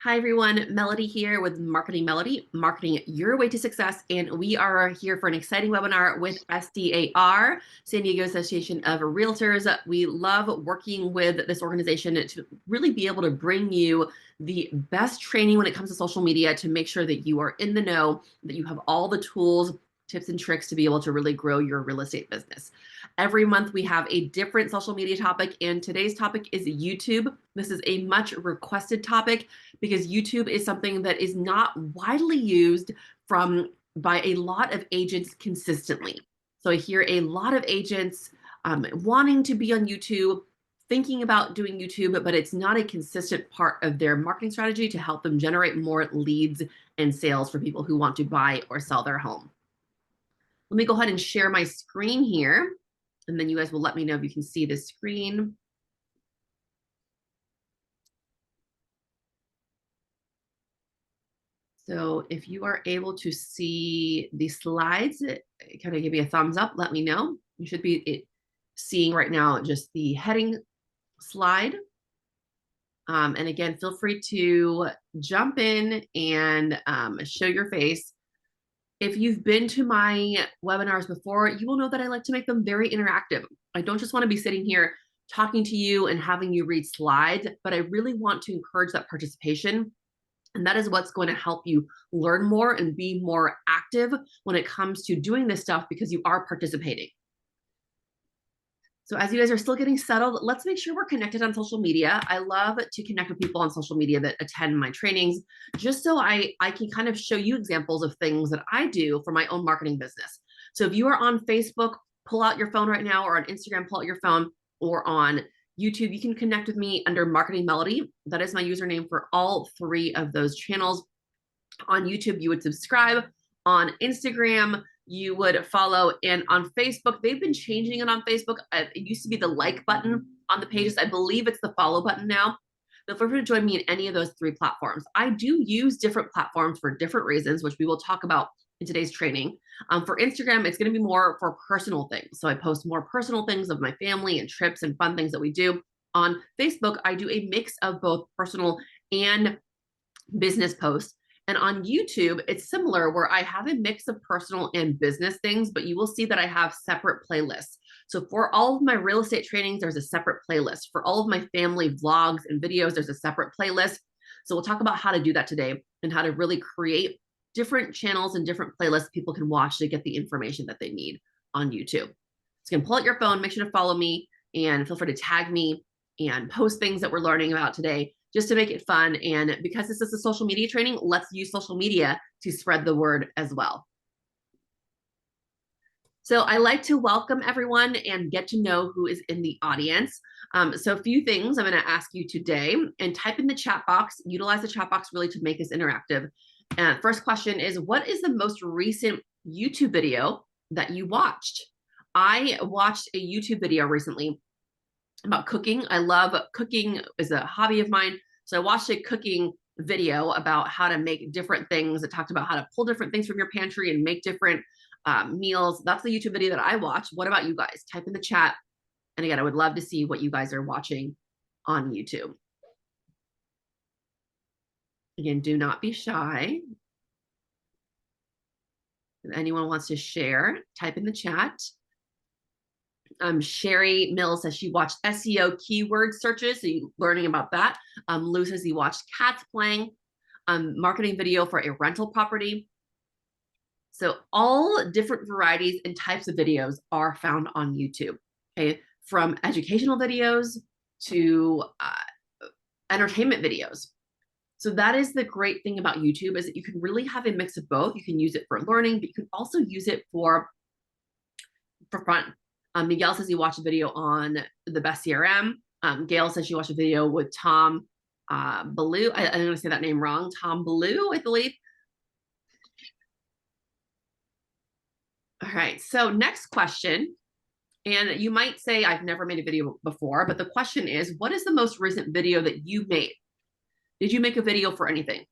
Hi everyone, Melody here with Marketing Melodie, marketing your way to success. And we are here for an exciting webinar with SDAR, San Diego Association of Realtors. We love working with this organization to really be able to bring you the best training when it comes to social media to make sure that you are in the know, that you have all the tools, tips and tricks to be able to really grow your real estate business. Every month we have a different social media topic, and today's topic is YouTube. This is a much requested topic because YouTube is something that is not widely used by a lot of agents consistently. So I hear a lot of agents wanting to be on YouTube, thinking about doing YouTube, but it's not a consistent part of their marketing strategy to help them generate more leads and sales for people who want to buy or sell their home. Let me go ahead and share my screen here, and then you guys will let me know if you can see this screen. So if you are able to see the slides, kind of give me a thumbs up, let me know. You should be seeing right now just the heading slide. And again, feel free to jump in and show your face. If you've been to my webinars before, you will know that I like to make them very interactive. I don't just want to be sitting here talking to you and having you read slides, but I really want to encourage that participation. And that is what's going to help you learn more and be more active when it comes to doing this stuff because you are participating. So as you guys are still getting settled, let's make sure we're connected on social media. I love to connect with people on social media that attend my trainings, just so I can kind of show you examples of things that I do for my own marketing business. So if you are on Facebook, pull out your phone right now, or on Instagram, pull out your phone, or on YouTube, you can connect with me under Marketing Melodie. That is my username for all three of those channels. On YouTube, you would subscribe. On Instagram, you would follow, and on Facebook, they've been changing it on Facebook. It used to be the like button on the pages. I believe it's the follow button now. Feel free to join me in any of those three platforms. I do use different platforms for different reasons, which we will talk about in today's training. For Instagram, it's going to be more for personal things. So I post more personal things of my family and trips and fun things that we do. On Facebook, I do a mix of both personal and business posts. And on YouTube, it's similar where I have a mix of personal and business things, but you will see that I have separate playlists. So for all of my real estate trainings, there's a separate playlist. For all of my family vlogs and videos, there's a separate playlist. So we'll talk about how to do that today and how to really create different channels and different playlists people can watch to get the information that they need on YouTube. So you can pull out your phone, make sure to follow me, and feel free to tag me and post things that we're learning about today, just to make it fun. And because this is a social media training, let's use social media to spread the word as well. So I like to welcome everyone and get to know who is in the audience. So a few things I'm going to ask you today, and type in the chat box. Utilize the chat box really to make this interactive. First question is, what is the most recent YouTube video that you watched? I watched a YouTube video recently about cooking. I love cooking, is a hobby of mine. So I watched a cooking video about how to make different things. It talked about how to pull different things from your pantry and make different meals. That's the YouTube video that I watched. What about you guys? Type in the chat. And again, I would love to see what you guys are watching on YouTube. Again, do not be shy. If anyone wants to share, type in the chat. Sherry Mills says she watched SEO keyword searches, so you're learning about that. Lou says he watched cats playing, marketing video for a rental property. So all different varieties and types of videos are found on YouTube, okay? From educational videos to entertainment videos. So that is the great thing about YouTube, is that you can really have a mix of both. You can use it for learning, but you can also use it for fun. Miguel says he watched a video on the best CRM. Gail says she watched a video with Tom Ballou. I'm going to say that name wrong. Tom Ballou, I believe. All right. So next question. And you might say, I've never made a video before, but the question is, what is the most recent video that you made? Did you make a video for anything?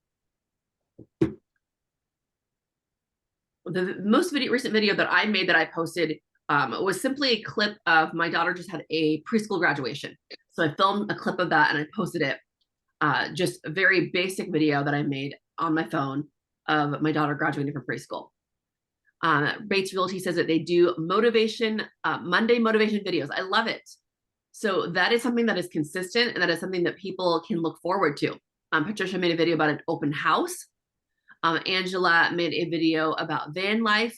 The most recent video that I made that I posted was simply a clip of my daughter just had a preschool graduation. So I filmed a clip of that and I posted it. just a very basic video that I made on my phone of my daughter graduating from preschool. Bates Realty says that they do motivation, Monday motivation videos. I love it. So that is something that is consistent, and that is something that people can look forward to. Patricia made a video about an open house. Angela made a video about van life.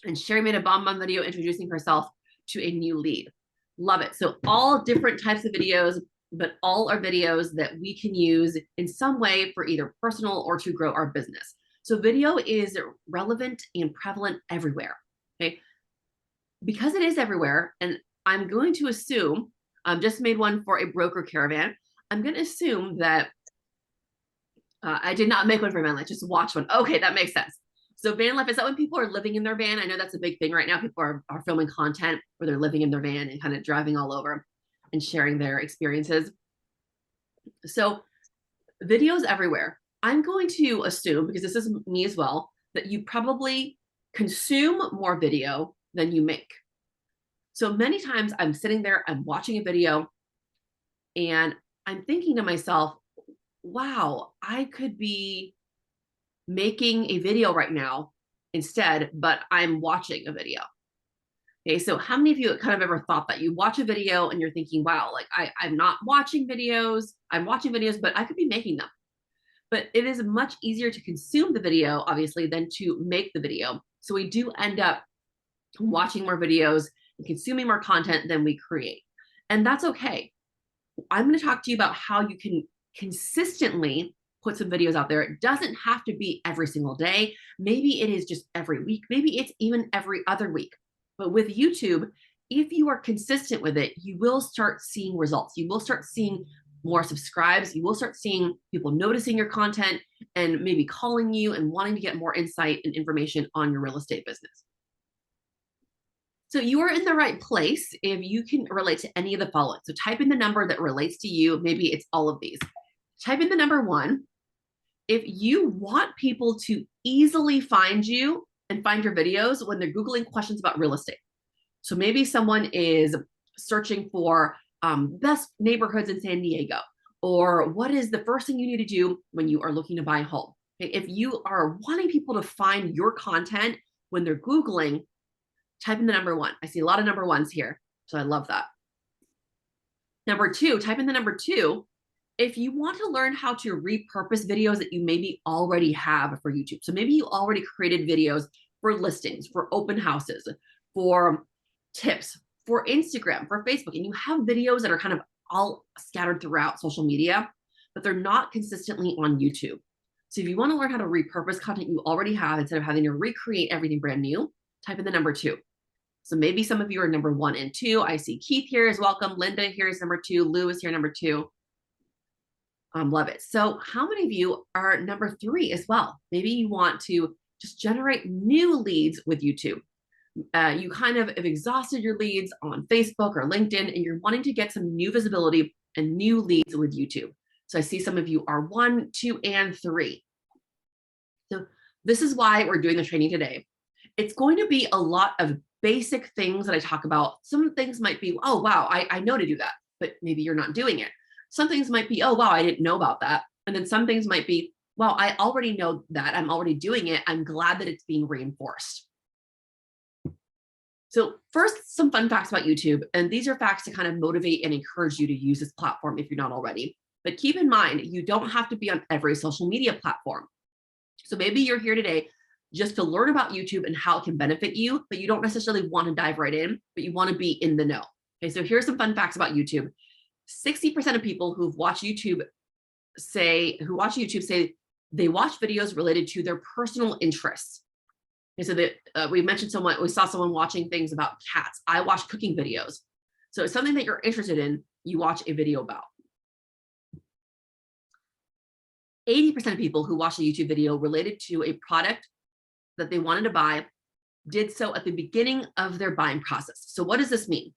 And Sherry made a bomb video introducing herself to a new lead. Love it. So all different types of videos, but all are videos that we can use in some way for either personal or to grow our business. So video is relevant and prevalent everywhere, okay? Because it is everywhere, and I'm going to assume, just made one for a broker caravan. I'm going to assume that I did not make one for van life, just watch one. Okay, that makes sense. So van life, is that when people are living in their van? I know that's a big thing right now. People are filming content where they're living in their van and kind of driving all over and sharing their experiences. So videos everywhere. I'm going to assume, because this is me as well, that you probably consume more video than you make. So many times I'm sitting there, I'm watching a video, and I'm thinking to myself, wow, I could be making a video right now instead, but I'm watching a video. Okay, so how many of you kind of ever thought that you watch a video and you're thinking, wow, like I'm not watching videos, I'm watching videos, but I could be making them. But it is much easier to consume the video, obviously, than to make the video. So we do end up watching more videos and consuming more content than we create. And that's okay. I'm going to talk to you about how you can consistently put some videos out there. It doesn't have to be every single day. Maybe it is just every week. Maybe it's even every other week. But with YouTube, if you are consistent with it, you will start seeing results. You will start seeing more subscribes. You will start seeing people noticing your content and maybe calling you and wanting to get more insight and information on your real estate business. So you are in the right place if you can relate to any of the following. So type in the number that relates to you. Maybe it's all of these. Type in the number 1. If you want people to easily find you and find your videos when they're Googling questions about real estate. So maybe someone is searching for best neighborhoods in San Diego, or what is the first thing you need to do when you are looking to buy a home. Okay? If you are wanting people to find your content when they're Googling, type in the number 1. I see a lot of number 1s here, so I love that. Number 2, type in the number 2. If you want to learn how to repurpose videos that you maybe already have for YouTube. So maybe you already created videos for listings, for open houses, for tips, for Instagram, for Facebook, and you have videos that are kind of all scattered throughout social media, but they're not consistently on YouTube. So if you want to learn how to repurpose content you already have instead of having to recreate everything brand new, type in the number 2. So maybe some of you are number 1 and 2. I see Keith here is welcome. Linda here is number 2. Lou is here, number 2. Love it. So how many of you are number 3 as well? Maybe you want to just generate new leads with YouTube. You kind of have exhausted your leads on Facebook or LinkedIn, and you're wanting to get some new visibility and new leads with YouTube. So I see some of you are 1, 2, and 3. So this is why we're doing the training today. It's going to be a lot of basic things that I talk about. Some things might be, oh, wow, I know to do that, but maybe you're not doing it. Some things might be, oh, wow, I didn't know about that. And then some things might be, well, I already know that. I'm already doing it. I'm glad that it's being reinforced. So first, some fun facts about YouTube. And these are facts to kind of motivate and encourage you to use this platform if you're not already. But keep in mind, you don't have to be on every social media platform. So maybe you're here today just to learn about YouTube and how it can benefit you, but you don't necessarily want to dive right in, but you want to be in the know. Okay, so here's some fun facts about YouTube. 60% of people who watch YouTube say they watch videos related to their personal interests. Okay, so that we saw someone watching things about cats. I watch cooking videos. So it's something that you're interested in, you watch a video about. 80% of people who watch a YouTube video related to a product that they wanted to buy did so at the beginning of their buying process. So what does this mean?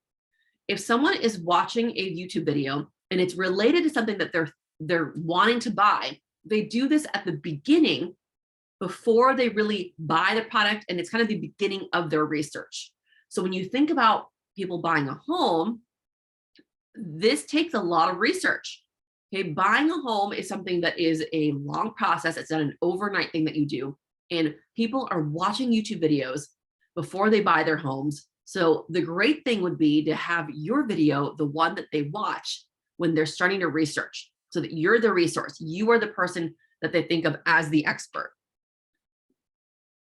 If someone is watching a YouTube video and it's related to something that they're wanting to buy, they do this at the beginning before they really buy the product, and it's kind of the beginning of their research. So when you think about people buying a home, this takes a lot of research. Okay, buying a home is something that is a long process. It's not an overnight thing that you do. And people are watching YouTube videos before they buy their homes. So the great thing would be to have your video, the one that they watch when they're starting to research, so that you're the resource. You are the person that they think of as the expert.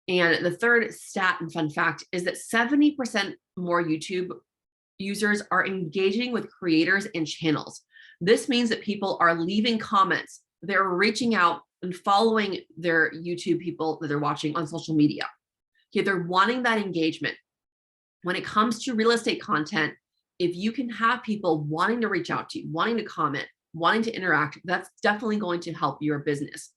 And the third stat and fun fact is that 70% more YouTube users are engaging with creators and channels. This means that people are leaving comments, they're reaching out and following their YouTube people that they're watching on social media. Okay, they're wanting that engagement. When it comes to real estate content, if you can have people wanting to reach out to you, wanting to comment, wanting to interact, that's definitely going to help your business.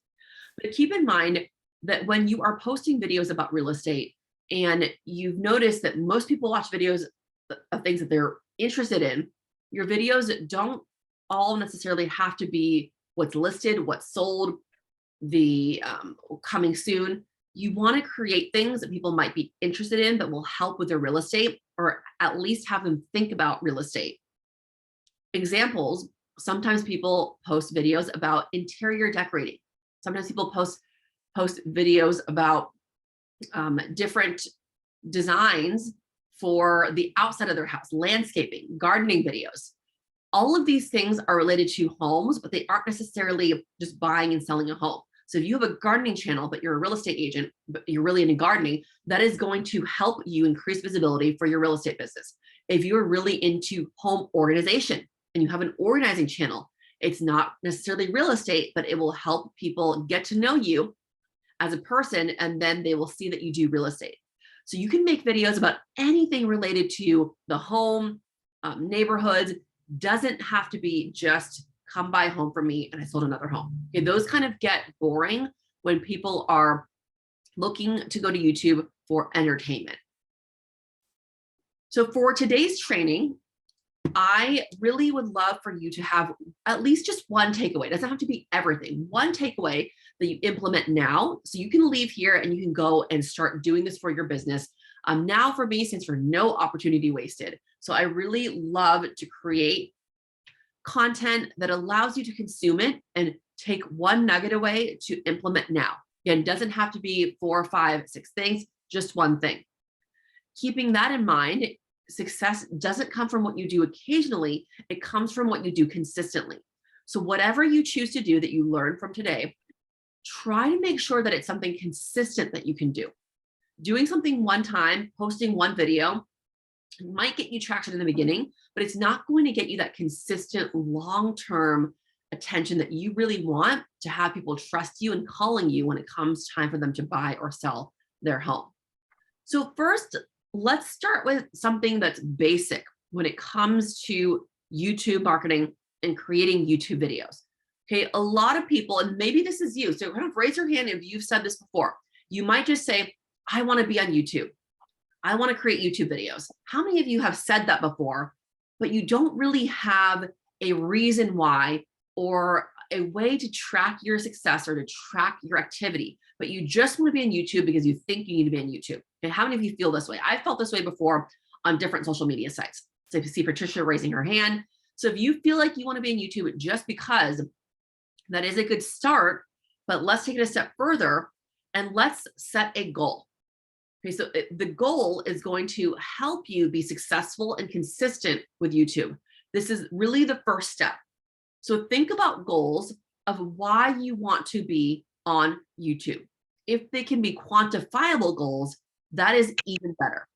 But keep in mind that when you are posting videos about real estate and you've noticed that most people watch videos of things that they're interested in, your videos don't all necessarily have to be what's listed, what's sold, the coming soon. You want to create things that people might be interested in that will help with their real estate, or at least have them think about real estate. Examples, sometimes people post videos about interior decorating. Sometimes people post videos about different designs for the outside of their house, landscaping, gardening videos. All of these things are related to homes, but they aren't necessarily just buying and selling a home. So if you have a gardening channel, but you're a real estate agent, but you're really into gardening, that is going to help you increase visibility for your real estate business. If you're really into home organization and you have an organizing channel, it's not necessarily real estate, but it will help people get to know you as a person, and then they will see that you do real estate. So you can make videos about anything related to the home, neighborhoods. Doesn't have to be just come buy a home for me and I sold another home. Okay, those kind of get boring when people are looking to go to YouTube for entertainment. So for today's training, I really would love for you to have at least just one takeaway. It doesn't have to be everything. One takeaway that you implement now. So you can leave here and you can go and start doing this for your business. Now for me, since for no opportunity wasted. So I really love to create content that allows you to consume it and take one nugget away to implement now. Again, it doesn't have to be 4, 5, 6 things, just one thing. Keeping that in mind, success doesn't come from what you do occasionally, it comes from what you do consistently. So whatever you choose to do that you learn from today, try to make sure that it's something consistent that you can do. Doing something one time, posting one video, might get you traction in the beginning, but it's not going to get you that consistent long-term attention that you really want to have people trust you and calling you when it comes time for them to buy or sell their home. So first, let's start with something that's basic when it comes to YouTube marketing and creating YouTube videos. Okay, a lot of people, and maybe this is you, so kind of raise your hand if you've said this before. You might just say, I want to be on YouTube. I want to create YouTube videos. How many of you have said that before, but you don't really have a reason why or a way to track your success or to track your activity, but you just want to be on YouTube because you think you need to be on YouTube? And how many of you feel this way? I felt this way before on different social media sites. So if you see Patricia raising her hand. So if you feel like you want to be on YouTube just because, that is a good start, but let's take it a step further and let's set a goal. Okay, so the goal is going to help you be successful and consistent with YouTube. This is really the first step. So think about goals of why you want to be on YouTube. If they can be quantifiable goals, that is even better.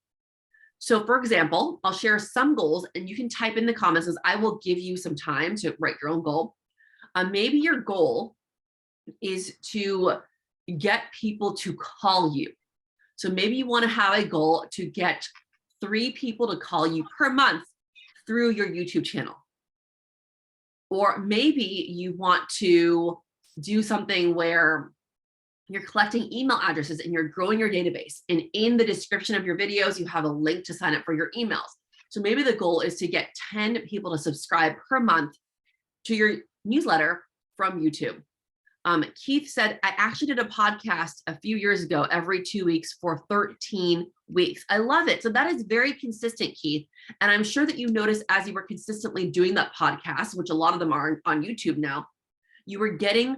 So for example, I'll share some goals and you can type in the comments as I will give you some time to write your own goal. Maybe your goal is to get people to call you. So maybe you want to have a goal to get 3 people to call you per month through your YouTube channel. Or maybe you want to do something where you're collecting email addresses and you're growing your database. And in the description of your videos, you have a link to sign up for your emails. So maybe the goal is to get 10 people to subscribe per month to your newsletter from YouTube. Keith said, I actually did a podcast a few years ago, every 2 weeks for 13 weeks. I love it. So that is very consistent, Keith. And I'm sure that you noticed as you were consistently doing that podcast, which a lot of them are on YouTube now, you were getting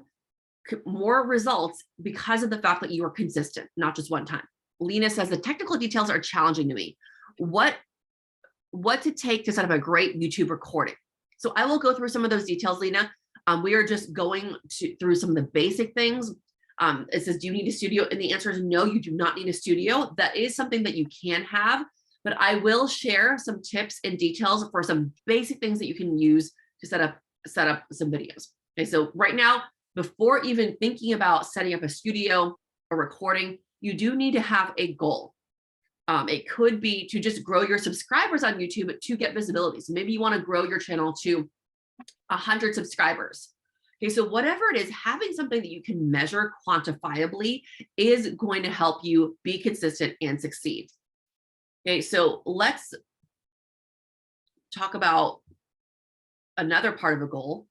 more results because of the fact that you were consistent, not just one time. Lena says, the technical details are challenging to me. What to take to set up a great YouTube recording? So I will go through some of those details, Lena. We are just going through some of the basic things. It says, do you need a studio? And the answer is no, you do not need a studio. That is something that you can have, but I will share some tips and details for some basic things that you can use to set up some videos. Okay, so right now, before even thinking about setting up a studio or recording, you do need to have a goal. It could be to just grow your subscribers on YouTube to get visibility. So maybe you want to grow your channel to 100 subscribers. Okay, so whatever it is, having something that you can measure quantifiably is going to help you be consistent and succeed. Okay, so let's talk about another part of a goal.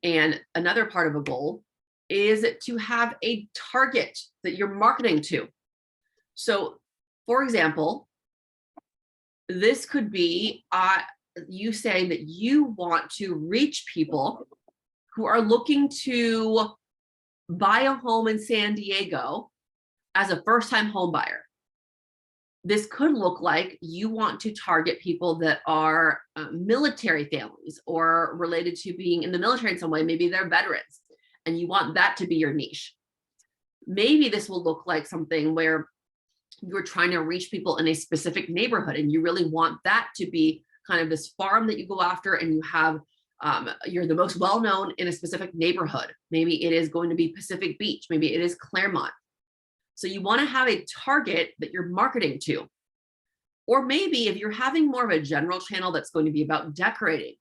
And another part of a goal is to have a target that you're marketing to. So, for example, this could be you saying that you want to reach people who are looking to buy a home in San Diego as a first-time home buyer. This could look like you want to target people that are military families or related to being in the military in some way. Maybe they're veterans and you want that to be your niche. Maybe this will look like something where you're trying to reach people in a specific neighborhood and you really want that to be kind of this farm that you go after, and you have you're the most well-known in a specific neighborhood. Maybe it is going to be Pacific Beach. Maybe it is Claremont. So you want to have a target that you're marketing to. Or maybe if you're having more of a general channel that's going to be about decorating,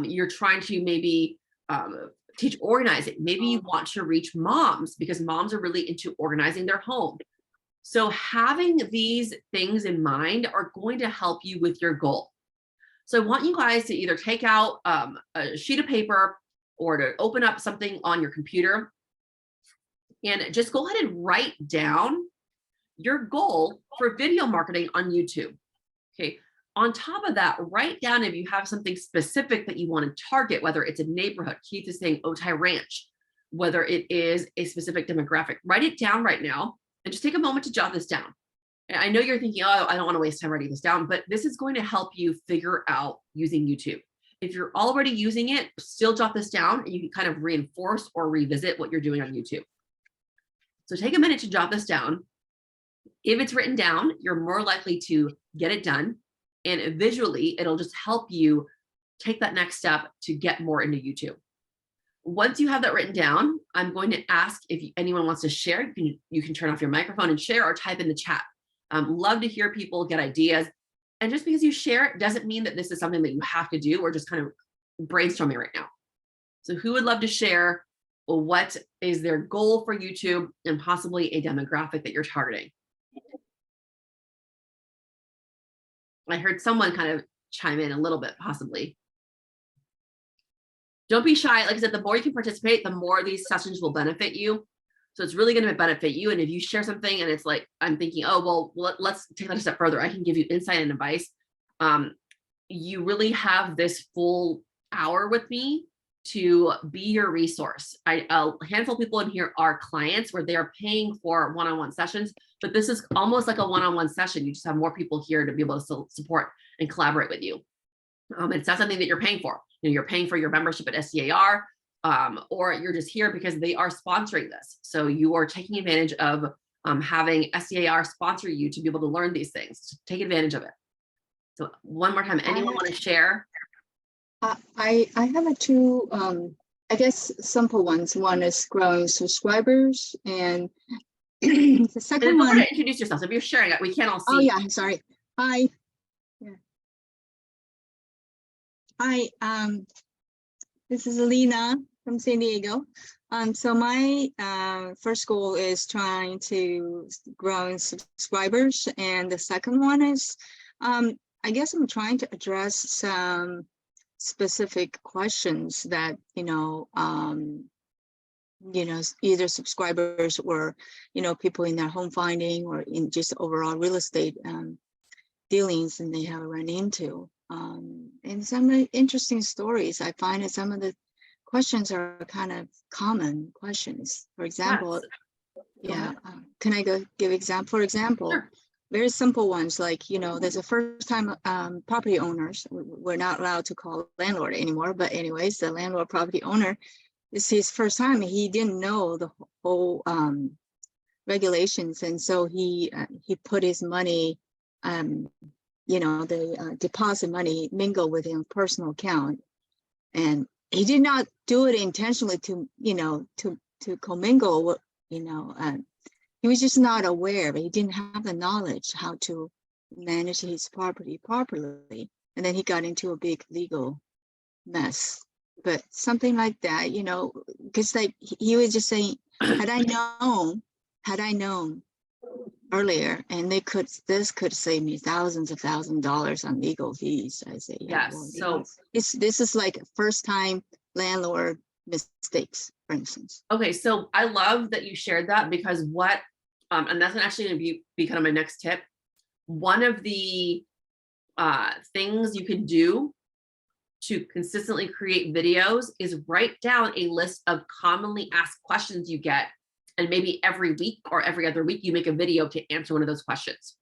you're trying to maybe teach organizing. Maybe you want to reach moms because moms are really into organizing their home. So having these things in mind are going to help you with your goal. So I want you guys to either take out a sheet of paper or to open up something on your computer and just go ahead and write down your goal for video marketing on YouTube. Okay. On top of that, write down if you have something specific that you want to target, whether it's a neighborhood. Keith is saying Otay Ranch, whether it is a specific demographic. Write it down right now and just take a moment to jot this down. And I know you're thinking, oh, I don't want to waste time writing this down, but this is going to help you figure out using YouTube. If you're already using it, still jot this down and you can kind of reinforce or revisit what you're doing on YouTube. So take a minute to jot this down. If it's written down, you're more likely to get it done. And visually, it'll just help you take that next step to get more into YouTube. Once you have that written down, I'm going to ask if anyone wants to share. You can turn off your microphone and share or type in the chat. Love to hear people get ideas. And just because you share it doesn't mean that this is something that you have to do. We're just kind of brainstorming right now. So who would love to share what is their goal for YouTube and possibly a demographic that you're targeting? I heard someone kind of chime in a little bit, possibly. Don't be shy. Like I said, the more you can participate, the more these sessions will benefit you. So it's really going to benefit you. And if you share something and it's like, I'm thinking, oh, well, let's take that a step further. I can give you insight and advice. You really have this full hour with me to be your resource. A handful of people in here are clients where they are paying for one-on-one sessions, but this is almost like a one-on-one session. You just have more people here to be able to support and collaborate with you. It's not something that you're paying for. You're paying for your membership at SDAR, or you're just here because they are sponsoring this. So you are taking advantage of having SDAR sponsor you to be able to learn these things. Take advantage of it. So one more time, anyone want to share? I have two, I guess, simple ones. One is growing subscribers, and the second one. Introduce yourself. If you're sharing it, we can't all see. Oh yeah, I'm sorry. Hi. Yeah. Hi. This is Alina from San Diego. So my first goal is trying to grow subscribers, and the second one is, I guess I'm trying to address some specific questions that either subscribers or, people in their home finding or in just overall real estate dealings, and they have run into. And some interesting stories. I find that some of the questions are kind of common questions. For example, Yes. can I give example? For example, Sure. very simple ones like, there's a first-time property owners. We're not allowed to call landlord anymore, but anyways, the landlord property owner, it's his first time. He didn't know the whole regulations, and so he put his money, the deposit money mingle with his personal account, and he did not do it intentionally to commingle. He was just not aware, but he didn't have the knowledge how to manage his property properly, and then he got into a big legal mess. But something like that, because like he was just saying, had I known earlier, and this could save me thousands of dollars on legal fees. I say, Yes. Well, this is like first time landlord mistakes, for instance. Okay, so I love that you shared that, because and that's actually going to be kind of my next tip. One of the things you can do to consistently create videos is write down a list of commonly asked questions you get, and maybe every week or every other week you make a video to answer one of those questions.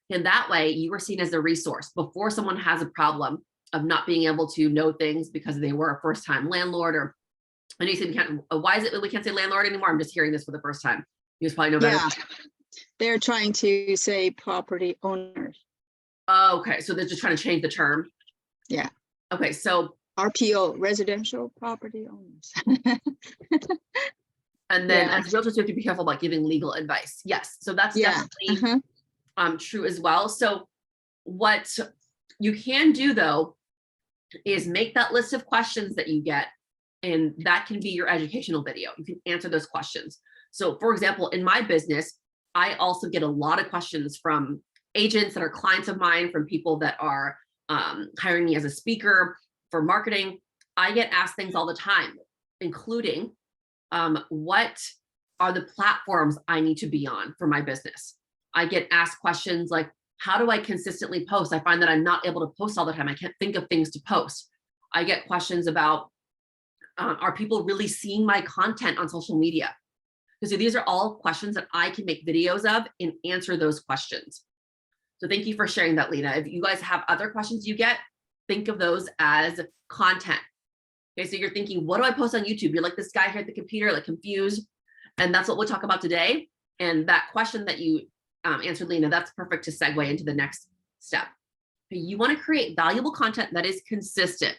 And that way you are seen as a resource before someone has a problem of not being able to know things because they were a first-time landlord. Or I know you said we can't, why is it that we can't say landlord anymore? I'm just hearing this for the first time. You guys probably know better. Yeah, they're trying to say property owners. Oh, okay, so they're just trying to change the term. Yeah. Okay, so RPO, residential property owners. And then as realtors, we have to be careful about giving legal advice. Yes, so that's definitely true as well. So what you can do though is make that list of questions that you get, and that can be your educational video. You can answer those questions. So for example, in my business, I also get a lot of questions from agents that are clients of mine, from people that are hiring me as a speaker for marketing. I get asked things all the time, including what are the platforms I need to be on for my business? I get asked questions like, how do I consistently post? I find that I'm not able to post all the time. I can't think of things to post. I get questions about, are people really seeing my content on social media? Because these are all questions that I can make videos of and answer those questions. So thank you for sharing that, Lena. If you guys have other questions you get, think of those as content. Okay, so you're thinking, what do I post on YouTube? You're like this guy here at the computer, like confused. And that's what we'll talk about today. And that question that you answered, Lena, that's perfect to segue into the next step. You want to create valuable content that is consistent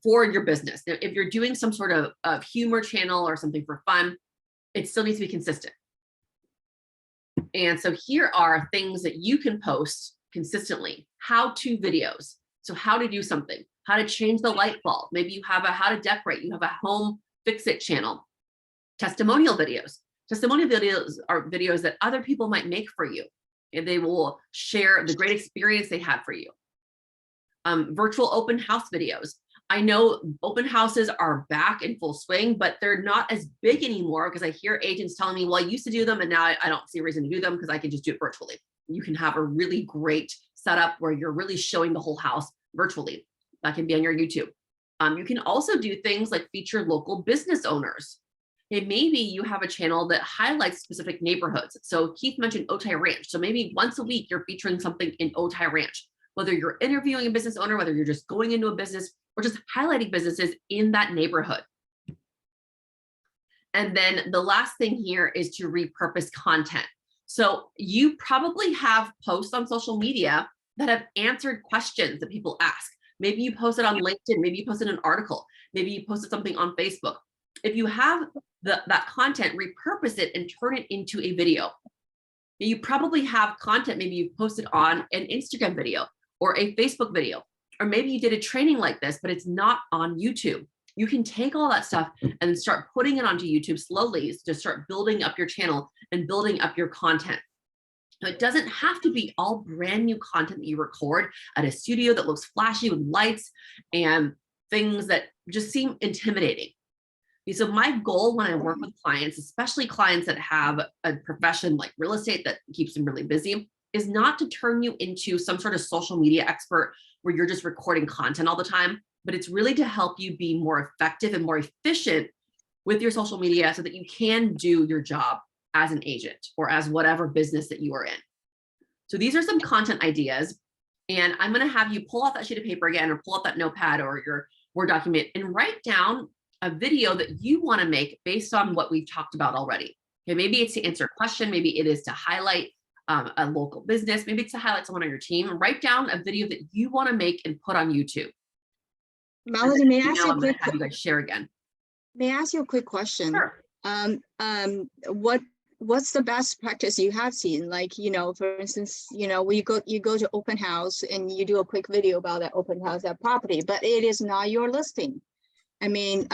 for your business. Now, if you're doing some sort of humor channel or something for fun, it still needs to be consistent. And so here are things that you can post consistently. How-to videos. So how to do something, how to change the light bulb. Maybe you have a how to decorate, you have a home fix-it channel. Testimonial videos. Testimonial videos are videos that other people might make for you, and they will share the great experience they had for you. Virtual open house videos. I know open houses are back in full swing, but they're not as big anymore, because I hear agents telling me, well, I used to do them and now I don't see a reason to do them because I can just do it virtually. You can have a really great setup where you're really showing the whole house virtually. That can be on your YouTube. You can also do things like feature local business owners. And maybe you have a channel that highlights specific neighborhoods. So Keith mentioned Otay Ranch. So maybe once a week you're featuring something in Otay Ranch, whether you're interviewing a business owner, whether you're just going into a business, or just highlighting businesses in that neighborhood. And then the last thing here is to repurpose content. So you probably have posts on social media that have answered questions that people ask. Maybe you posted on LinkedIn, maybe you posted an article, maybe you posted something on Facebook. If you have that content, repurpose it and turn it into a video. You probably have content, maybe you posted on an Instagram video or a Facebook video, or maybe you did a training like this, but it's not on YouTube. You can take all that stuff and start putting it onto YouTube slowly to start building up your channel and building up your content. Now, it doesn't have to be all brand new content that you record at a studio that looks flashy with lights and things that just seem intimidating. So my goal when I work with clients, especially clients that have a profession like real estate that keeps them really busy, is not to turn you into some sort of social media expert where you're just recording content all the time, but it's really to help you be more effective and more efficient with your social media so that you can do your job as an agent or as whatever business that you are in. So these are some content ideas, and I'm going to have you pull out that sheet of paper again, or pull out that notepad or your Word document and write down a video that you want to make based on what we've talked about already. Okay, maybe it's to answer a question, maybe it is to highlight a local business, maybe it's to highlight someone on your team. Write down a video that you want to make and put on YouTube. Melody, may I ask you I'm going to have you guys share again. May I ask you a quick question? Sure. What's the best practice you have seen? Like, you know, for instance, you know, you go to open house and you do a quick video about that open house, that property, but it is not your listing. I mean,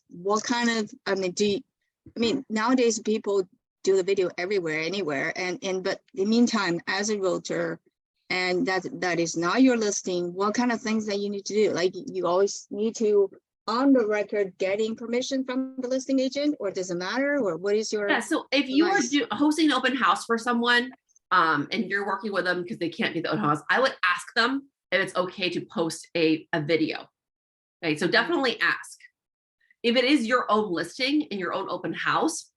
what kind of, I mean, nowadays people do the video everywhere, anywhere, but in the meantime, as a realtor, and that is not your listing, what kind of things that you need to do? Like, you always need to on the record getting permission from the listing agent, or does it matter, or what is your so if you are hosting an open house for someone and you're working with them because they can't do the open house, I would ask them if it's okay to post a video. Okay, so definitely ask. If it is your own listing in your own open house,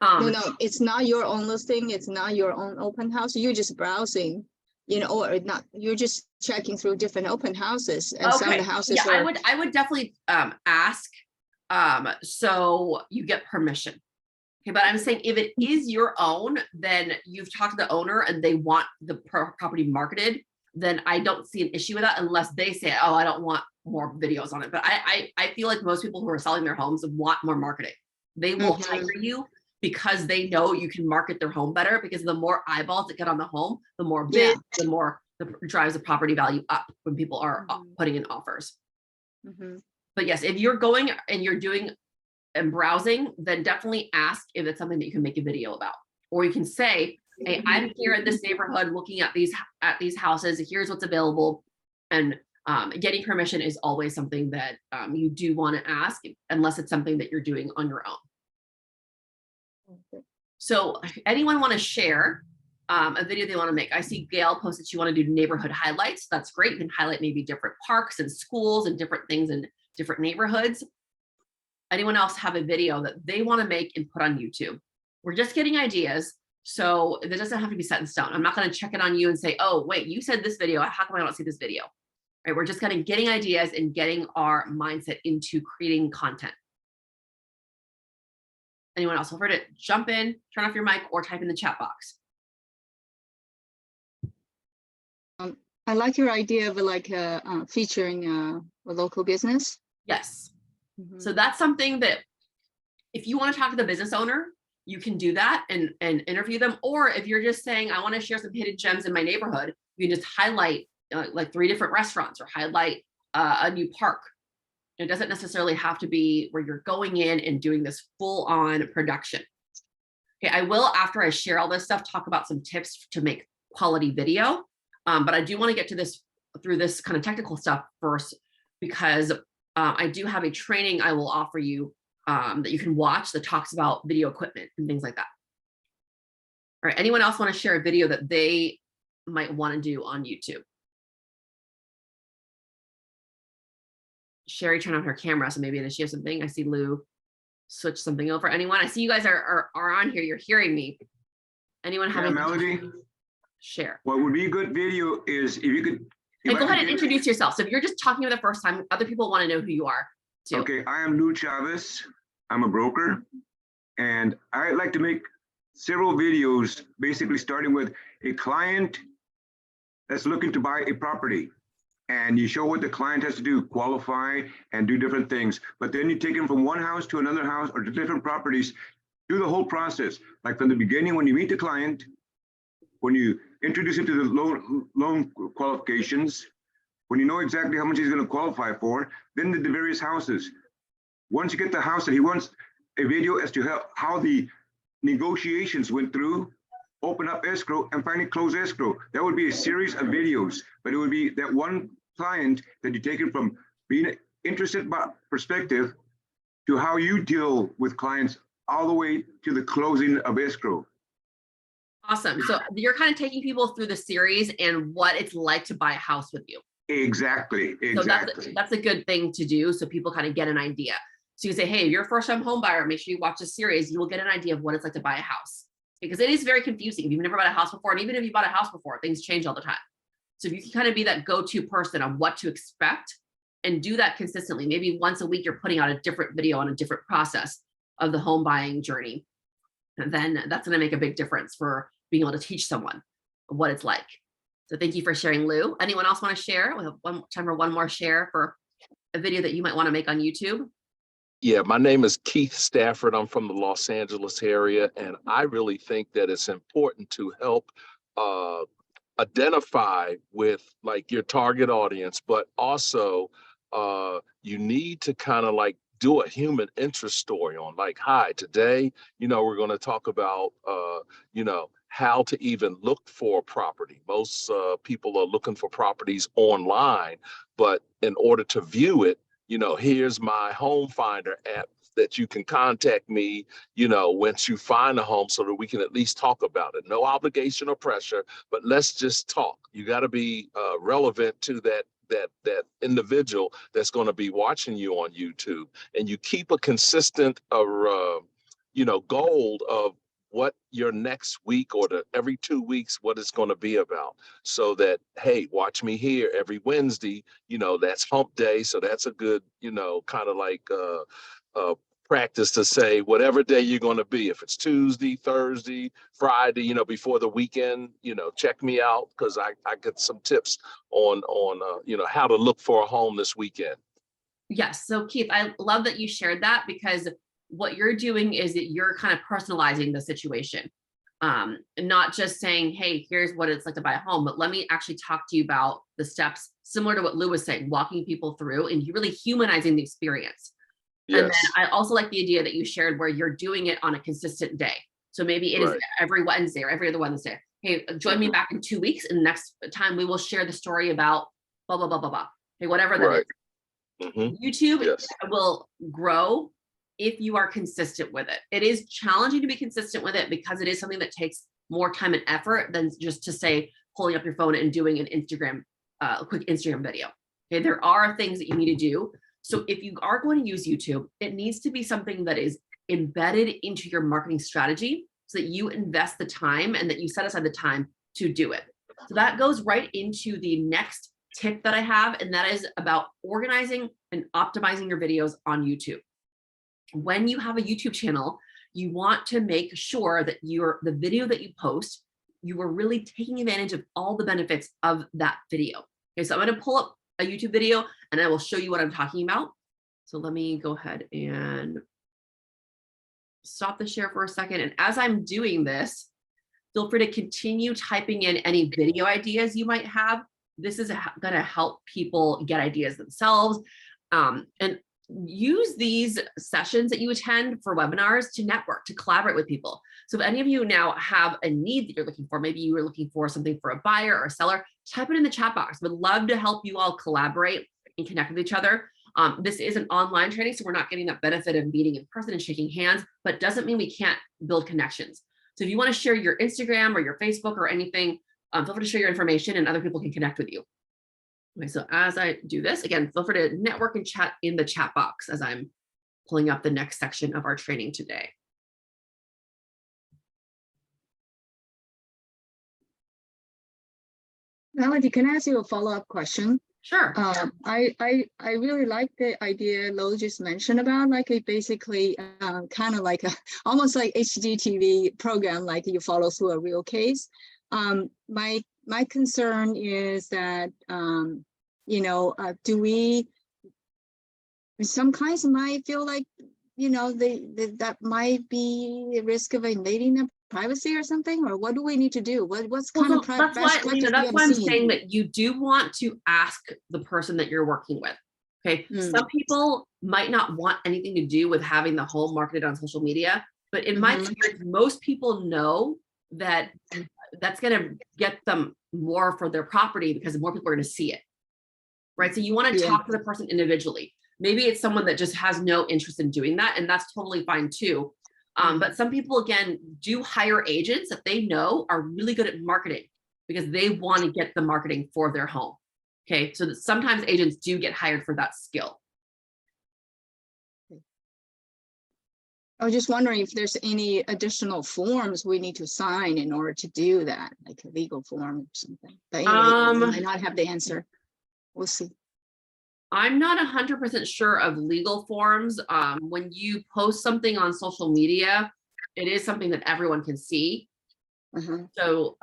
no, it's not your own listing, it's not your own open house, you're just browsing, you know, or not, you're just checking through different open houses, and some of the houses I would definitely ask so you get permission. Okay, but I'm saying if it is your own, then you've talked to the owner and they want the property marketed, then I don't see an issue with that unless they say, oh, I don't want more videos on it. But I feel like most people who are selling their homes want more marketing. They will hire you because they know you can market their home better, because the more eyeballs that get on the home, the more drives the property value up when people are putting in offers. But yes, if you're going and you're doing and browsing, then definitely ask if it's something that you can make a video about. Or you can say, hey, I'm here in this neighborhood looking at these houses, here's what's available. And getting permission is always something that you do want to ask, unless it's something that you're doing on your own. So anyone want to share a video they want to make? I see Gail posted she want to do neighborhood highlights. That's great. You can highlight maybe different parks and schools and different things in different neighborhoods. Anyone else have a video that they want to make and put on YouTube? We're just getting ideas, so it doesn't have to be set in stone. I'm not going to check it on you and say, oh, wait, you said this video, how come I don't see this video? Right? We're just kind of getting ideas and getting our mindset into creating content. Anyone else? Feel free to jump in, turn off your mic, or type in the chat box. I like your idea of like featuring a local business. Yes. So that's something that if you want to talk to the business owner, you can do that and interview them. Or if you're just saying, I want to share some hidden gems in my neighborhood, you can just highlight like 3 different restaurants, or highlight a new park. It doesn't necessarily have to be where you're going in and doing this full on production. Okay, I will, after I share all this stuff, talk about some tips to make quality video. But I do want to get to this through this kind of technical stuff first, because I do have a training I will offer you that you can watch that talks about video equipment and things like that. All right, anyone else want to share a video that they might want to do on YouTube? Sherry turned on her camera, so maybe does she have something? I see Lou switch something over. Anyone? I see you guys are on here. You're hearing me. Anyone have Melody? Share. What would be a good video is if you could. And go ahead and introduce yourself. So if you're just talking for the first time, other people want to know who you are too. Okay, I am Lou Chavez. I'm a broker, and I like to make several videos, basically starting with a client that's looking to buy a property. And you show what the client has to do, qualify and do different things. But then you take them from one house to another house or to different properties, do the whole process. Like from the beginning, when you meet the client, when you introduce him to the loan qualifications, when you know exactly how much he's going to qualify for, then the various houses. Once you get the house that he wants, a video as to how the negotiations went through, open up escrow, and finally close escrow. That would be a series of videos, but it would be that one client that you take it from being interested by perspective to how you deal with clients all the way to the closing of escrow. Awesome. So you're kind of taking people through the series and what it's like to buy a house with you. Exactly, So exactly. that's a good thing to do, so people kind of get an idea. So you say, hey, if you're a first-time home buyer, make sure you watch this series. You will get an idea of what it's like to buy a house, because it is very confusing. If you've never bought a house before, and even if you bought a house before, things change all the time. So if you can kind of be that go-to person on what to expect and do that consistently, maybe once a week you're putting out a different video on a different process of the home buying journey, and then that's going to make a big difference for being able to teach someone what it's like. So thank you for sharing, Lou. Anyone else want to share? We have time for one more share for a video that you might want to make on YouTube. Yeah, my name is Keith Stafford. I'm from the Los Angeles area, and I really think that it's important to help identify with like your target audience, but also you need to kind of like do a human interest story on like, hi, today, we're going to talk about, how to even look for a property. Most people are looking for properties online, but in order to view it, here's my home finder app that you can contact me, once you find a home so that we can at least talk about it. No obligation or pressure, but let's just talk. You got to be relevant to that individual that's going to be watching you on YouTube, and you keep a consistent goal of what your next week or every 2 weeks, what it's going to be about, so that, hey, watch me here every Wednesday, that's hump day. So that's a good, kind of like practice to say whatever day you're going to be. If it's Tuesday, Thursday, Friday, before the weekend, check me out, because I get some tips on how to look for a home this weekend. Yes. So Keith, I love that you shared that, because what you're doing is that you're kind of personalizing the situation. And not just saying, hey, here's what it's like to buy a home, but let me actually talk to you about the steps similar to what Lou was saying, walking people through and really humanizing the experience. Yes. And then I also like the idea that you shared where you're doing it on a consistent day. So maybe it is every Wednesday or every other Wednesday. Hey, join me back in 2 weeks, and next time we will share the story about blah, blah, blah, blah, blah. Hey, whatever that is. YouTube will grow if you are consistent with it. It is challenging to be consistent with it, because it is something that takes more time and effort than just to say, pulling up your phone and doing an Instagram, a quick Instagram video. Okay, there are things that you need to do. So if you are going to use YouTube, it needs to be something that is embedded into your marketing strategy, so that you invest the time and that you set aside the time to do it. So that goes right into the next tip that I have, and that is about organizing and optimizing your videos on YouTube. When you have a YouTube channel, you want to make sure that the video that you post, you are really taking advantage of all the benefits of that video. Okay, so I'm going to pull up a YouTube video and I will show you what I'm talking about. So let me go ahead and stop the share for a second. And as I'm doing this, feel free to continue typing in any video ideas you might have. This is going to help people get ideas themselves. And use these sessions that you attend for webinars to network, to collaborate with people. So if any of you now have a need that you're looking for, maybe you were looking for something for a buyer or a seller, type it in the chat box. Would love to help you all collaborate and connect with each other. This is an online training, so we're not getting that benefit of meeting in person and shaking hands, but doesn't mean we can't build connections. So if you want to share your Instagram or your Facebook or anything, feel free to share your information and other people can connect with you. Okay, so as I do this, again, feel free to network and chat in the chat box as I'm pulling up the next section of our training today. Melody, can I ask you a follow-up question? Sure. I really like the idea Lo just mentioned about like a basically kind of like almost like HGTV program, like you follow through a real case. My concern is that some clients might feel like that might be a risk of invading their privacy or something, or what do we need to do? What's kind of best practice? That's why I'm saying that you do want to ask the person that you're working with. Okay, some people might not want anything to do with having the home marketed on social media, but in my experience, most people know that that's going to get them more for their property because more people are going to see it, right? So you want to talk to the person individually. Maybe it's someone that just has no interest in doing that, and that's totally fine too. But some people, again, do hire agents that they know are really good at marketing because they want to get the marketing for their home. Okay, so that sometimes agents do get hired for that skill. I was just wondering if there's any additional forms we need to sign in order to do that, like a legal form or something. But anyway, I might not have the answer. We'll see. I'm not 100% sure of legal forms. When you post something on social media, it is something that everyone can see. So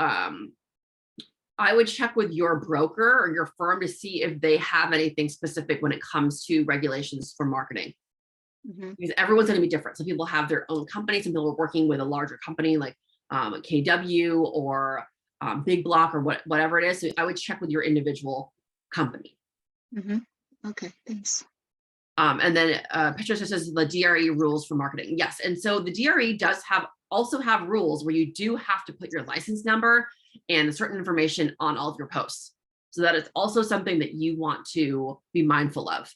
I would check with your broker or your firm to see if they have anything specific when it comes to regulations for marketing. Because everyone's going to be different. Some people have their own company. Some people are working with a larger company like KW or Big Block or whatever it is. So I would check with your individual company. Okay, thanks. And then Patricia says the DRE rules for marketing. Yes, and so the DRE does also have rules where you do have to put your license number and certain information on all of your posts. So that is also something that you want to be mindful of.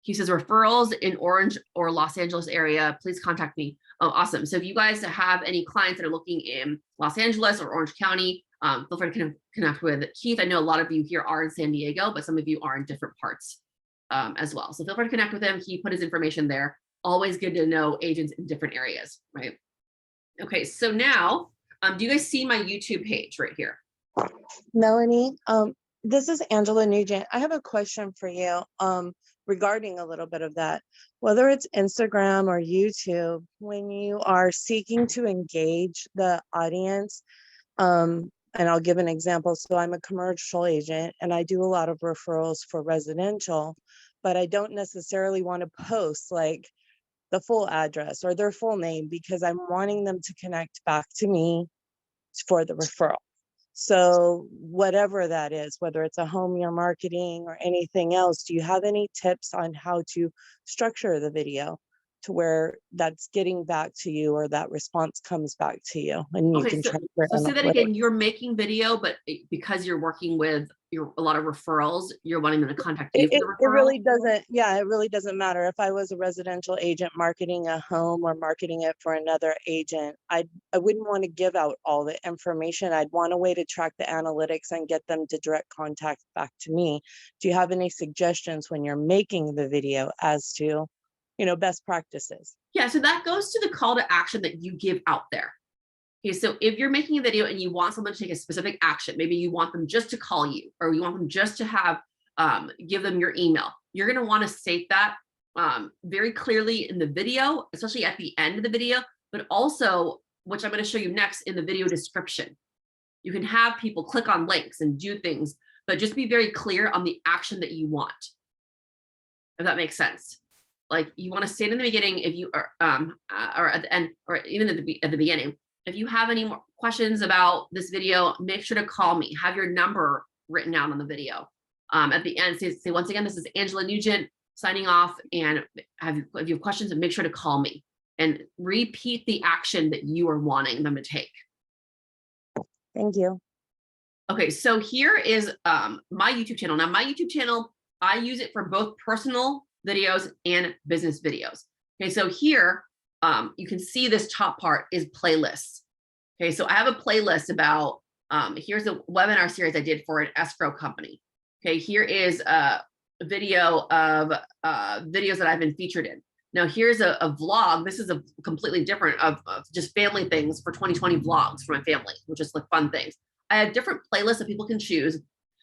He says referrals in Orange or Los Angeles area, please contact me. Oh, awesome. So if you guys have any clients that are looking in Los Angeles or Orange County, feel free to connect with Keith. I know a lot of you here are in San Diego, but some of you are in different parts as well. So feel free to connect with him. He put his information there. Always good to know agents in different areas, right? Okay, so now, do you guys see my YouTube page right here? Melanie, this is Angela Nugent. I have a question for you regarding a little bit of that. Whether it's Instagram or YouTube, when you are seeking to engage the audience, and I'll give an example. So I'm a commercial agent and I do a lot of referrals for residential, but I don't necessarily want to post like the full address or their full name because I'm wanting them to connect back to me for the referral. So whatever that is, whether it's a home you're marketing or anything else, do you have any tips on how to structure the video to where that's getting back to you or that response comes back to you and you can try to so say that again, you're making video, but because you're working with a lot of referrals, you're wanting them to contact you for the referral? It really doesn't, yeah, it really doesn't matter. If I was a residential agent marketing a home or marketing it for another agent, I wouldn't want to give out all the information. I'd want a way to track the analytics and get them to direct contact back to me. Do you have any suggestions when you're making the video as to, you know, best practices? Yeah, so that goes to the call to action that you give out there. Okay, so if you're making a video and you want someone to take a specific action, maybe you want them just to call you or you want them just to have, give them your email, you're going to want to state that very clearly in the video, especially at the end of the video, but also, which I'm going to show you next in the video description. You can have people click on links and do things, but just be very clear on the action that you want, if that makes sense. Like you want to state in the beginning if you are, or at the end, or even at the beginning, if you have any more questions about this video, make sure to call me. Have your number written down on the video. At the end, say once again, this is Angela Nugent signing off, and if you have questions, make sure to call me and repeat the action that you are wanting them to take. Thank you. Okay, so here is my YouTube channel. Now, my YouTube channel, I use it for both personal videos and business videos. Okay, so here you can see this top part is playlists. Okay, so I have a playlist about, here's a webinar series I did for an escrow company. Okay, here is a video of videos that I've been featured in. Now here's a vlog. This is a completely different of just family things for 2020 vlogs for my family, which is like fun things. I have different playlists that people can choose.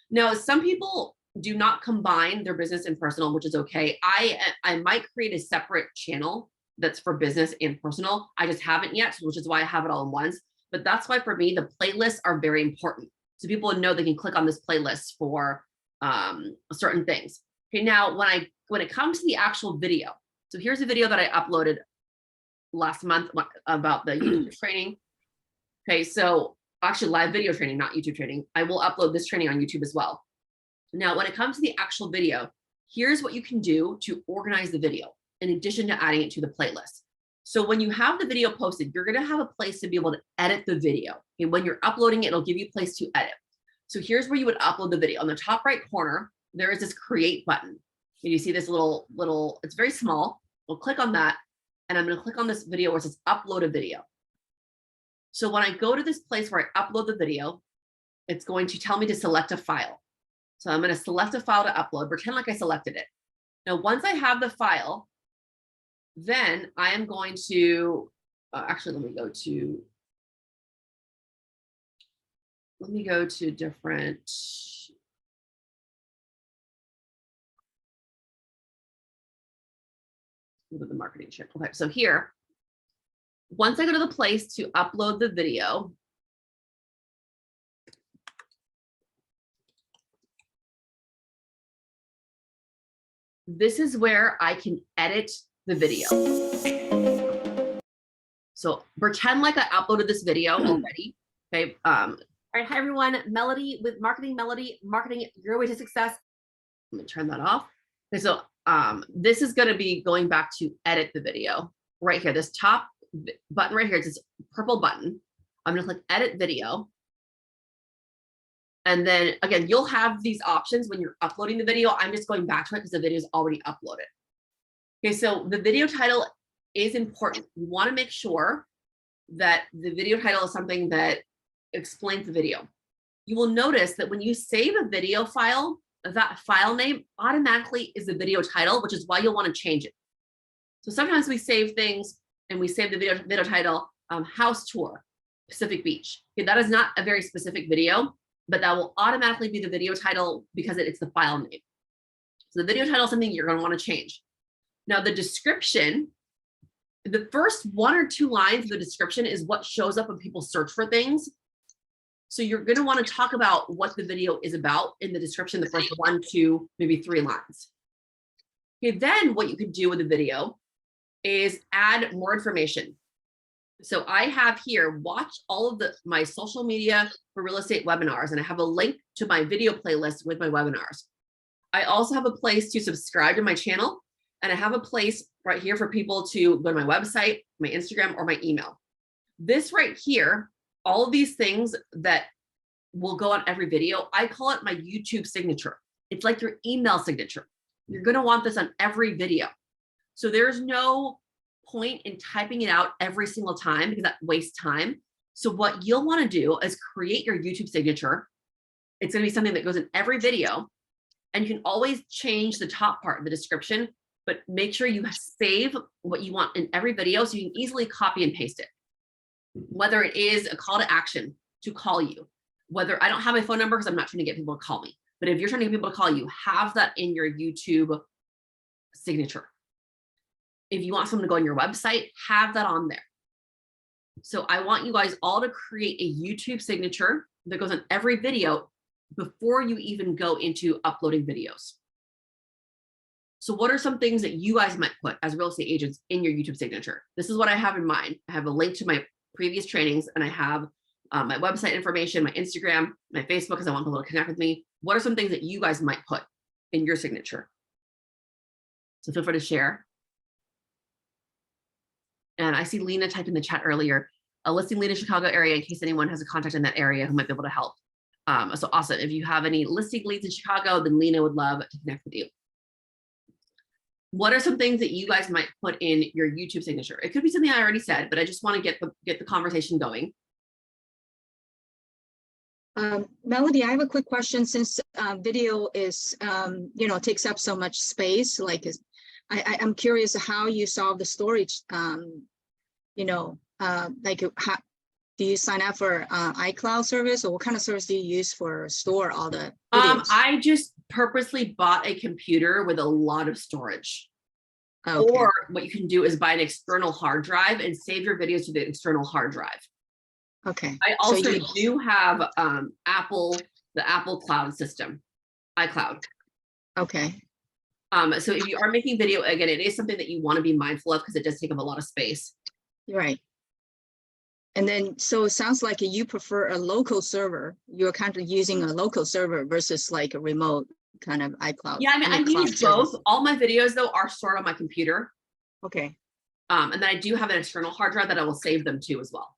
Now, some people do not combine their business and personal, which is okay. I might create a separate channel that's for business and personal. I just haven't yet, which is why I have it all in once. But that's why for me, the playlists are very important. So people know they can click on this playlist for certain things. Okay, now when it comes to the actual video, so here's a video that I uploaded last month about the YouTube training. Okay, so actually live video training, not YouTube training. I will upload this training on YouTube as well. Now, when it comes to the actual video, here's what you can do to organize the video in addition to adding it to the playlist. So when you have the video posted, you're gonna have a place to be able to edit the video. Okay, when you're uploading it, it'll give you a place to edit. So here's where you would upload the video. On the top right corner, there is this create button. You see this little, it's very small. We'll click on that. And I'm going to click on this video where it says upload a video. So when I go to this place where I upload the video, it's going to tell me to select a file. So I'm going to select a file to upload, pretend like I selected it. Now, once I have the file, then I am going to, actually, let me go to different, with the marketing channel. Okay, so here, once I go to the place to upload the video, this is where I can edit the video. So pretend like I uploaded this video already. Okay. All right. Hi, everyone. Melody with Marketing Melodie, marketing your way to success. Let me turn that off. Okay, so this is going to be going back to edit the video right here. This top button right here, it's this purple button. I'm going to click edit video. And then again, you'll have these options when you're uploading the video. I'm just going back to it because the video is already uploaded. Okay, so the video title is important. You want to make sure that the video title is something that explains the video. You will notice that when you save a video file, that file name automatically is the video title, which is why you'll want to change it. So sometimes we save things and we save the video title, house tour, Pacific Beach. Okay, that is not a very specific video, but that will automatically be the video title because it's the file name. So the video title is something you're going to want to change. Now the description, the first 1 or 2 lines of the description is what shows up when people search for things. So you're going to want to talk about what the video is about in the description, the first 1, 2, maybe 3 lines. Okay, then what you can do with the video is add more information. So I have here, watch all of my social media for real estate webinars, and I have a link to my video playlist with my webinars. I also have a place to subscribe to my channel, and I have a place right here for people to go to my website, my Instagram, or my email. This right here, all of these things that will go on every video, I call it my YouTube signature. It's like your email signature. You're going to want this on every video. So there's no point in typing it out every single time because that wastes time. So what you'll want to do is create your YouTube signature. It's going to be something that goes in every video, and you can always change the top part of the description, but make sure you save what you want in every video so you can easily copy and paste it. Whether it is a call to action to call you, whether I don't have my phone number because I'm not trying to get people to call me, but if you're trying to get people to call you, have that in your YouTube signature. If you want someone to go on your website, have that on there. So I want you guys all to create a YouTube signature that goes on every video before you even go into uploading videos. So what are some things that you guys might put as real estate agents in your YouTube signature? This is what I have in mind. I have a link to my previous trainings, and I have my website information, my Instagram, my Facebook, because I want people to connect with me. What are some things that you guys might put in your signature? So feel free to share. And I see Lena typed in the chat earlier, a listing lead in Chicago area in case anyone has a contact in that area who might be able to help. So awesome. If you have any listing leads in Chicago, then Lena would love to connect with you. What are some things that you guys might put in your YouTube signature? It could be something I already said, but I just want to get the conversation going. Melody, I have a quick question. Since video is, takes up so much space, like I'm curious how you solve the storage. Like how do you sign up for iCloud service, or what kind of service do you use for store all the videos? I just purposely bought a computer with a lot of storage. Okay. Or what you can do is buy an external hard drive and save your videos to the external hard drive. Okay. I also do have the Apple Cloud system, iCloud. Okay. So if you are making video, again, it is something that you want to be mindful of because it does take up a lot of space. Right. And then, so it sounds like you prefer a local server. You're kind of using a local server versus like a remote kind of iCloud. Yeah, I mean, I use both. All my videos though are stored on my computer. Okay. And then I do have an external hard drive that I will save them to as well.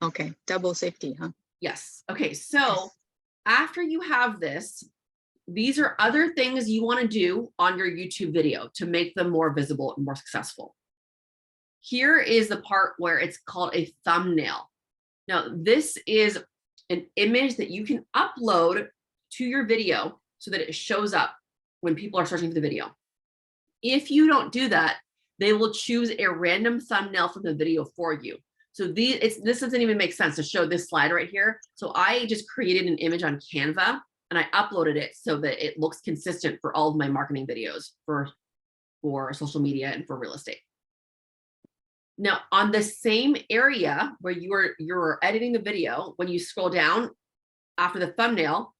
Okay, double safety, huh? Yes. Okay, so after you have this, These are other things you want to do on your YouTube video to make them more visible and more successful. Here is the part where it's called a thumbnail. Now, this is an image that you can upload to your video so that it shows up when people are searching for the video. If you don't do that, they will choose a random thumbnail from the video for you. So this doesn't even make sense to show this slide right here. So I just created an image on Canva and I uploaded it so that it looks consistent for all of my marketing videos for social media and for real estate. Now, on the same area where you're editing the video, when you scroll down after the thumbnail,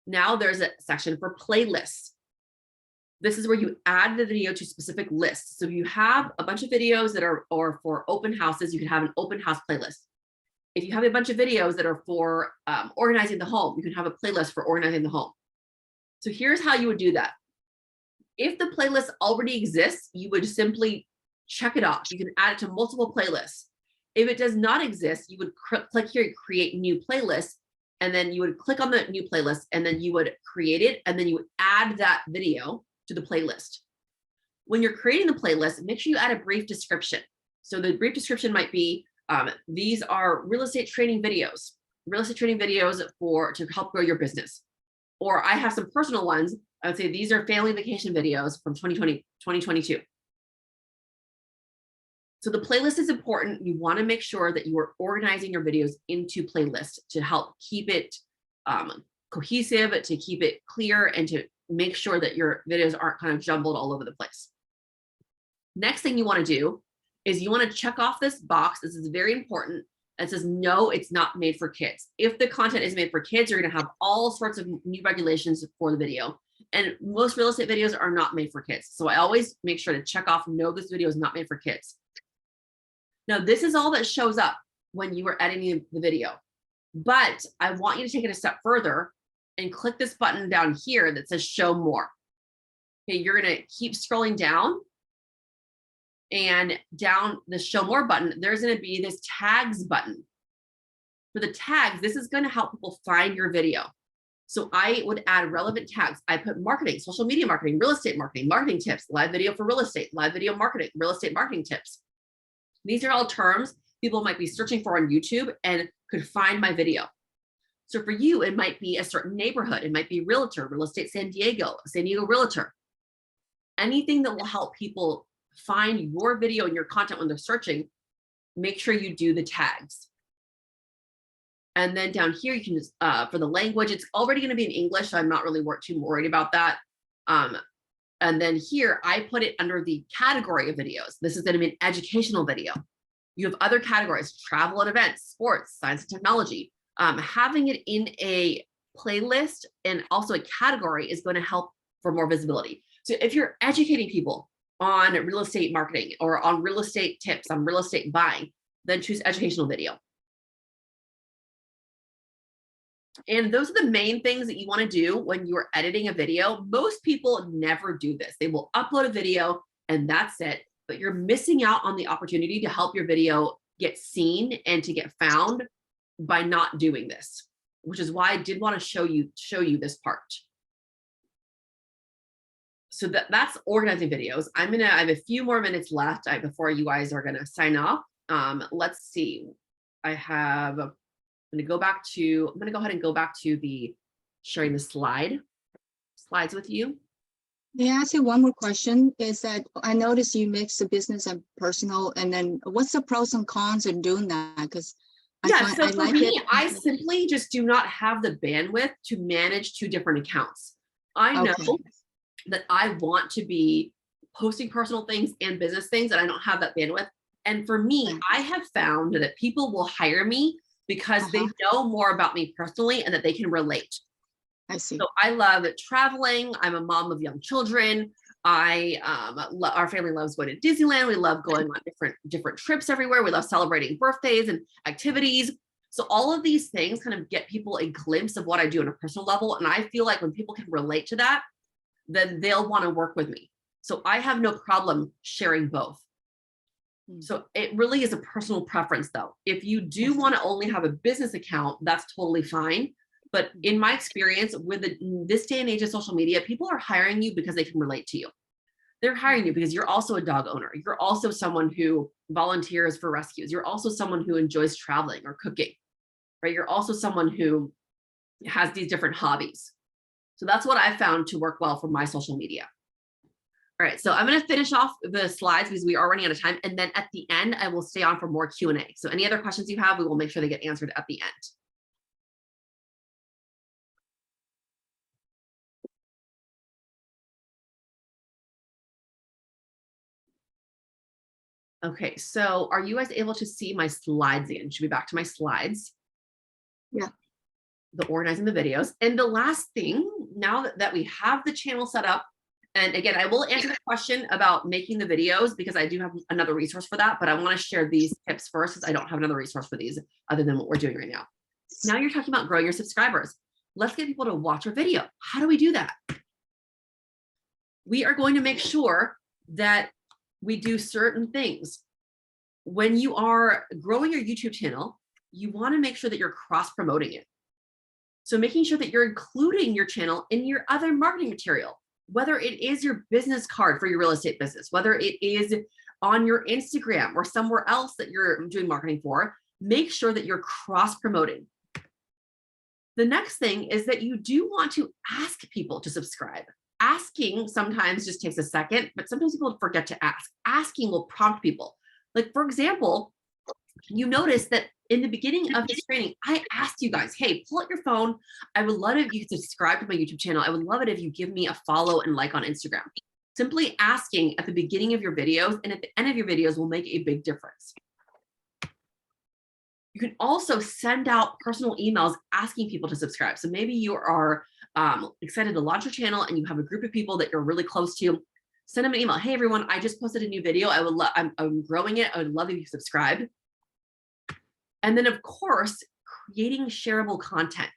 now there's a section for playlists. This is where you add the video to specific lists. So if you have a bunch of videos that are for open houses, you can have an open house playlist. If you have a bunch of videos that are for organizing the home, you can have a playlist for organizing the home. So here's how you would do that. If the playlist already exists, you would simply check it off. You can add it to multiple playlists. If it does not exist, you would click here, create new playlist, and then you would click on the new playlist, and then you would create it, and then you would add that video to the playlist. When you're creating the playlist, make sure you add a brief description. So the brief description might be, these are real estate training videos to help grow your business. Or I have some personal ones. I would say these are family vacation videos from 2022. So the playlist is important. You want to make sure that you are organizing your videos into playlists to help keep it cohesive, to keep it clear, and to make sure that your videos aren't kind of jumbled all over the place. Next thing you want to do is you want to check off this box. This is very important. It says, no, it's not made for kids. If the content is made for kids, you're going to have all sorts of new regulations for the video. And most real estate videos are not made for kids. So I always make sure to check off, no, this video is not made for kids. Now, this is all that shows up when you are editing the video. But I want you to take it a step further and click this button down here that says show more. Okay, you're going to keep scrolling down, and down the show more button, there's going to be this tags button. For the tags, this is going to help people find your video. So I would add relevant tags. I put marketing, social media marketing, real estate marketing, marketing tips, live video for real estate, live video marketing, real estate marketing tips. These are all terms people might be searching for on YouTube and could find my video. So for you, it might be a certain neighborhood. It might be realtor, real estate San Diego realtor. Anything that will help people find your video and your content when they're searching, make sure you do the tags. And then down here, you can just, for the language, it's already going to be in English, so I'm not really too worried about that. And then here, I put it under the category of videos. This is going to be an educational video. You have other categories: travel and events, sports, science and technology. Having it in a playlist and also a category is going to help for more visibility. So if you're educating people on real estate marketing or on real estate tips, on real estate buying, then choose educational video. And those are the main things that you want to do when you're editing a video. Most people never do this. They will upload a video and that's it, but you're missing out on the opportunity to help your video get seen and to get found by not doing this, which is why I did want to show you this part. So that's organizing videos. I have a few more minutes left before you guys are going to sign off. Let's see. I'm going to go ahead and go back to the sharing the slides with you. May I ask you one more question? Is that I noticed you mix the business and personal, and then what's the pros and cons in doing that? Because so for me, I simply just do not have the bandwidth to manage 2 different accounts. I know that I want to be posting personal things and business things, and I don't have that bandwidth. And for me, I have found that people will hire me because they know more about me personally and that they can relate. I see. So I love traveling. I'm a mom of young children. Our family loves going to Disneyland. We love going on different trips everywhere. We love celebrating birthdays and activities. So all of these things kind of get people a glimpse of what I do on a personal level. And I feel like when people can relate to that, then they'll want to work with me. So I have no problem sharing both. So it really is a personal preference though. If you do want to only have a business account, that's totally fine. But in my experience with this day and age of social media, people are hiring you because they can relate to you. They're hiring you because you're also a dog owner. You're also someone who volunteers for rescues. You're also someone who enjoys traveling or cooking, right? You're also someone who has these different hobbies. So that's what I found to work well for my social media. All right, so I'm going to finish off the slides because we are running out of time. And then at the end, I will stay on for more Q&A. So any other questions you have, we will make sure they get answered at the end. Okay, so are you guys able to see my slides again? Should be back to my slides. Yeah. The organizing the videos. And the last thing, now that we have the channel set up, and again, I will answer the question about making the videos because I do have another resource for that, but I want to share these tips first because I don't have another resource for these other than what we're doing right now. Now you're talking about growing your subscribers. Let's get people to watch our video. How do we do that? We are going to make sure that we do certain things. When you are growing your YouTube channel, you want to make sure that you're cross-promoting it. So making sure that you're including your channel in your other marketing material, whether it is your business card for your real estate business, whether it is on your Instagram or somewhere else that you're doing marketing for, make sure that you're cross-promoting. The next thing is that you do want to ask people to subscribe. Asking sometimes just takes a second, but sometimes people forget to ask. Asking will prompt people. Like, for example, you notice that in the beginning of this training, I asked you guys, hey, pull out your phone. I would love it if you could subscribe to my YouTube channel. I would love it if you give me a follow and like on Instagram. Simply asking at the beginning of your videos and at the end of your videos will make a big difference. You can also send out personal emails asking people to subscribe. So maybe you are excited to launch your channel and you have a group of people that you're really close to. Send them an email. Hey, everyone, I just posted a new video. I would love, I'm growing it. I would love if you subscribe. And then, of course, creating shareable content.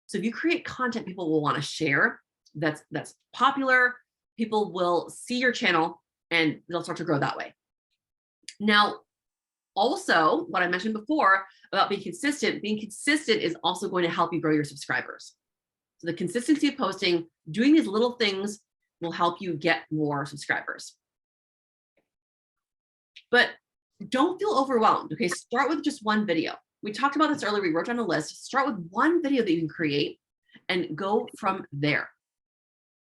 So if you create content people will want to share, that's popular, people will see your channel and they'll start to grow that way. Now, also, what I mentioned before about being consistent is also going to help you grow your subscribers. So the consistency of posting, doing these little things will help you get more subscribers. But don't feel overwhelmed, okay? Start with just one video. We talked about this earlier, we wrote down a list. Start with one video that you can create and go from there.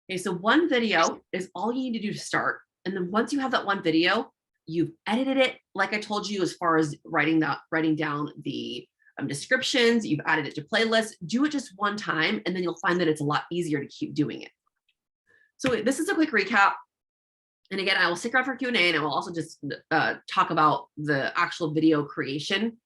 Okay, so one video is all you need to do to start. And then once you have that one video, you've edited it, like I told you, as far as writing down the descriptions, you've added it to playlists, do it just one time, and then you'll find that it's a lot easier to keep doing it. So this is a quick recap. And again, I will stick around for Q&A and I will also just talk about the actual video creation.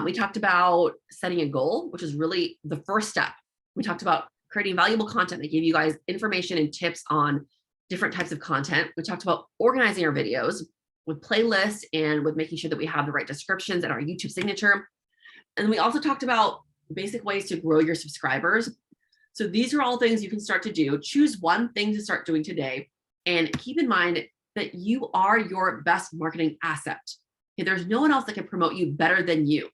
We talked about setting a goal, which is really the first step. We talked about creating valuable content that gave you guys information and tips on different types of content. We talked about organizing our videos with playlists and with making sure that we have the right descriptions and our YouTube signature. And we also talked about basic ways to grow your subscribers. So these are all things you can start to do. Choose one thing to start doing today. And keep in mind that you are your best marketing asset. Okay, there's no one else that can promote you better than you.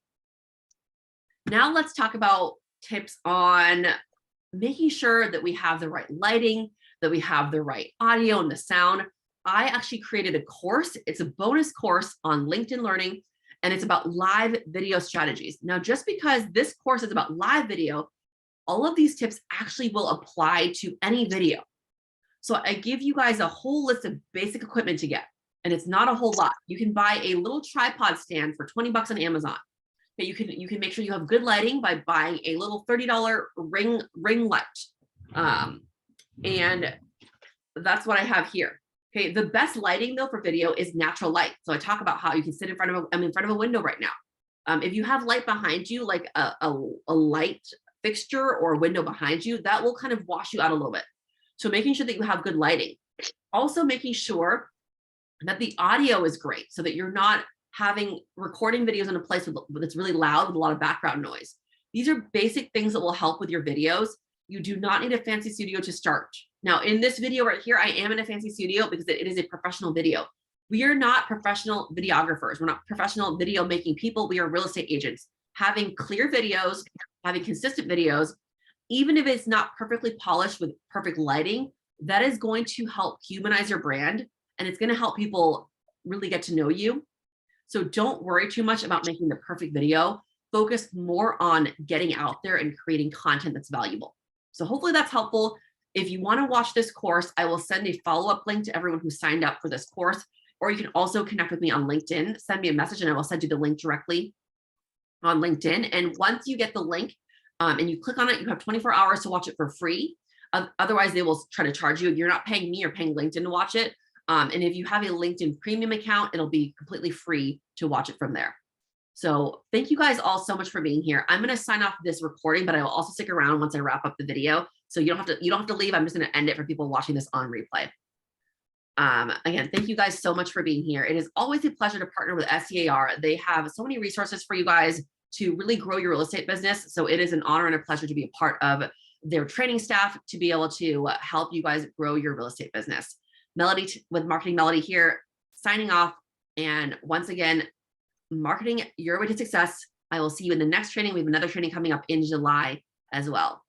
Now let's talk about tips on making sure that we have the right lighting, that we have the right audio and the sound. I actually created a course. It's a bonus course on LinkedIn Learning, and it's about live video strategies. Now, just because this course is about live video, all of these tips actually will apply to any video. So I give you guys a whole list of basic equipment to get, and it's not a whole lot. You can buy a little tripod stand for 20 bucks on Amazon. Okay, you can make sure you have good lighting by buying a little $30 ring light. And that's what I have here. Okay, the best lighting though for video is natural light. So I talk about how you can sit in front of I'm in front of a window right now. If you have light behind you, like a light fixture or a window behind you, that will kind of wash you out a little bit. So making sure that you have good lighting. Also making sure that the audio is great so that you're not recording videos in a place that's really loud with a lot of background noise. These are basic things that will help with your videos. You do not need a fancy studio to start. Now in this video right here, I am in a fancy studio because it is a professional video. We are not professional videographers. We're not professional video making people. We are real estate agents. Having clear videos, having consistent videos even if it's not perfectly polished with perfect lighting, that is going to help humanize your brand, and it's going to help people really get to know you. So don't worry too much about making the perfect video. Focus more on getting out there and creating content that's valuable. So hopefully that's helpful. If you want to watch this course, I will send a follow-up link to everyone who signed up for this course, or you can also connect with me on LinkedIn. Send me a message and I will send you the link directly on LinkedIn. And once you get the link and you click on it, you have 24 hours to watch it for free. Otherwise, they will try to charge you. If you're not paying me, you're paying LinkedIn to watch it. And if you have a LinkedIn premium account, it'll be completely free to watch it from there. So thank you guys all so much for being here. I'm going to sign off this recording, but I will also stick around once I wrap up the video. So you don't have to leave. I'm just going to end it for people watching this on replay. Again, thank you guys so much for being here. It is always a pleasure to partner with SDAR. They have so many resources for you guys to really grow your real estate business. So it is an honor and a pleasure to be a part of their training staff to be able to help you guys grow your real estate business. Melody with Marketing Melody here, signing off. And once again, marketing your way to success. I will see you in the next training. We have another training coming up in July as well.